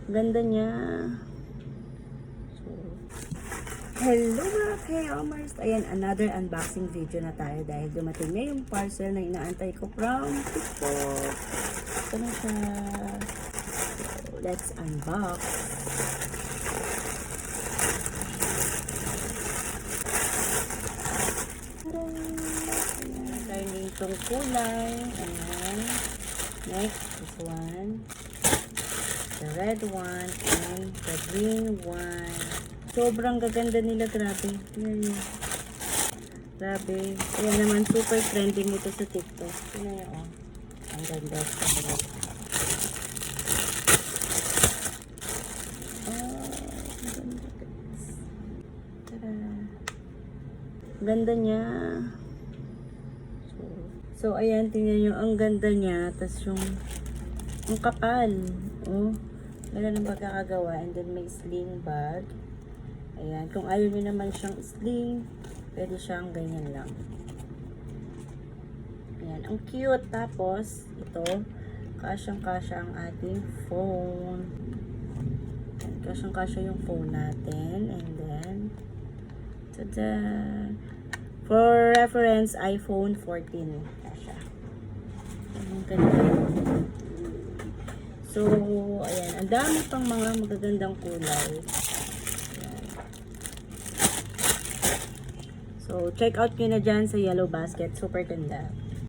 Ganda niya. So, hello mga K-Omers! Ayan, another unboxing video na tayo dahil dumating na yung parcel na inaantay ko from TikTok. Ito na siya. So, let's unbox. Ayan, itong kulay. Ayan. Next, this one. The red one and the green one. Sobrang gaganda nila, grabe. Tingnan niyo. Grabe. Ayan naman, super trending ito sa TikTok. Tingnan niyo, oh. Ang ganda. Ganda niya. So ayan, tingnan nyo, ang ganda niya. Tapos yung ang kapal. Oh, ganda ng pagkakagawa. And then may sling bag. Ayan, kung ayaw nyo naman siyang sling, pwede siyang ganyan lang. Ayan, ang cute. Tapos, ito, kasyang-kasya ang ating phone. Ayan, kasyang-kasya yung phone natin. And then, tada! For reference, iPhone 14. Kasha. Ang ganda. So, ayan. Ang dami pang mga magagandang kulay. Ayan. So, check out nyo na dyan sa Yellow Basket. Super ganda.